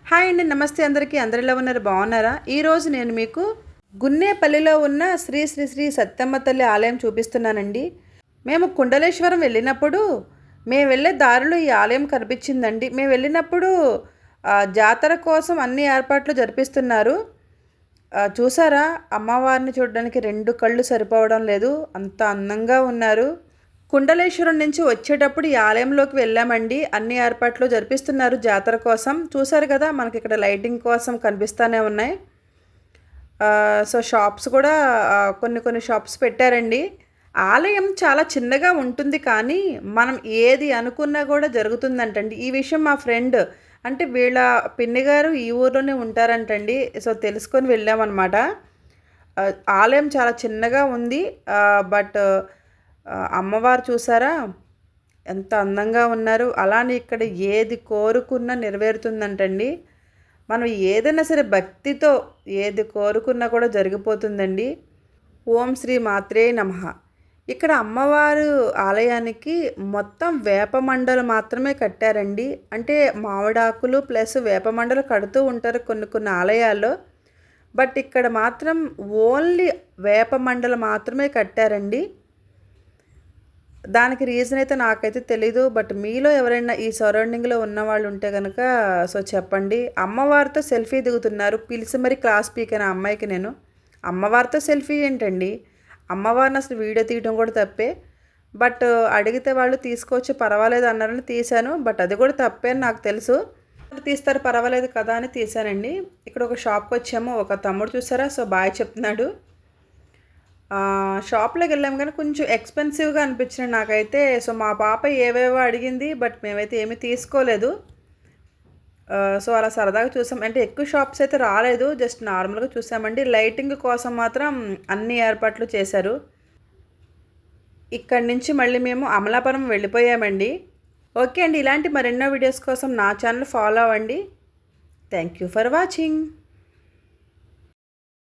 Hi అండి, నమస్తే అందరికీ. అందరిలో ఉన్నారు, బాగున్నారా? ఈరోజు నేను మీకు గున్నేపల్లిలో ఉన్న శ్రీ శ్రీ శ్రీ సత్యమ్మ తల్లి ఆలయం చూపిస్తున్నానండి. మేము కుండలేశ్వరం వెళ్ళినప్పుడు మేము వెళ్ళే దారిలో ఈ ఆలయం కనిపించిందండి. మేము వెళ్ళినప్పుడు జాతర కోసం అన్ని ఏర్పాట్లు జరిపిస్తున్నారు. చూసారా, అమ్మవారిని చూడడానికి రెండు కళ్ళు సరిపోవడం లేదు, అంత అందంగా ఉన్నారు. కుండలేశ్వరం నుంచి వచ్చేటప్పుడు ఈ ఆలయంలోకి వెళ్ళామండి. అన్ని ఏర్పాట్లు జరిపిస్తున్నారు జాతర కోసం. చూసారు కదా, మనకి ఇక్కడ లైటింగ్ కోసం కనిపిస్తూనే ఉన్నాయి. సో షాప్స్ కూడా కొన్ని షాప్స్ పెట్టారండి. ఆలయం చాలా చిన్నగా ఉంటుంది, కానీ మనం ఏది అనుకున్నా కూడా జరుగుతుందంటండి. ఈ విషయం మా ఫ్రెండ్, అంటే వీళ్ళ పిన్ని గారు ఈ ఊర్లోనే ఉంటారంటండి. సో తెలుసుకొని వెళ్ళామన్నమాట. ఆలయం చాలా చిన్నగా ఉంది, బట్ అమ్మవారు చూసారా ఎంత అందంగా ఉన్నారు. అలానే ఇక్కడ ఏది కోరుకున్నా నెరవేరుతుందంటండి. మనం ఏదైనా సరే భక్తితో ఏది కోరుకున్నా కూడా జరిగిపోతుందండి. ఓం శ్రీ మాత్రే నమః. ఇక్కడ అమ్మవారు ఆలయానికి మొత్తం వేపమండలు మాత్రమే కట్టారండి. అంటే మామిడాకులు ప్లస్ వేపమండలు కడుతూ ఉంటారు కొన్ని ఆలయాల్లో, బట్ ఇక్కడ మాత్రం ఓన్లీ వేపమండలు మాత్రమే కట్టారండి. దానికి రీజన్ అయితే నాకైతే తెలీదు, బట్ మీలో ఎవరైనా ఈ సరౌండింగ్లో ఉన్న వాళ్ళు ఉంటే కనుక సో చెప్పండి. అమ్మవారితో సెల్ఫీ దిగుతున్నారు, పిలిచి మరి క్లాస్ పీకైన అమ్మాయికి నేను. అమ్మవారితో సెల్ఫీ ఏంటండి, అమ్మవారిని అసలు వీడియో తీయడం కూడా తప్పే. బట్ అడిగితే వాళ్ళు తీసుకోవచ్చు పర్వాలేదు అన్నారని తీశాను, బట్ అది కూడా తప్పే అని నాకు తెలుసు. తీస్తారు పర్వాలేదు కదా అని తీశానండి. ఇక్కడ ఒక షాప్కి వచ్చాము. ఒక తమ్ముడు చూసారా, సో బాయ్ చెప్తున్నాడు. షాప్లోకి వెళ్ళాము కానీ కొంచెం ఎక్స్పెన్సివ్గా అనిపించినాయి నాకైతే. సో మా పాప ఏవేవో అడిగింది, బట్ మేమైతే ఏమీ తీసుకోలేదు. సో అలా సరదాగా చూసాం. అంటే ఎక్కువ షాప్స్ అయితే రాలేదు, జస్ట్ నార్మల్గా చూసామండి. లైటింగ్ కోసం మాత్రం అన్ని ఏర్పాట్లు చేశారు. ఇక్కడి నుంచి మళ్ళీ మేము అమలాపురం వెళ్ళిపోయామండి. ఓకే అండి, ఇలాంటి మరెన్నో వీడియోస్ కోసం నా ఛానల్ ఫాలో అవ్వండి. Thank you for watching.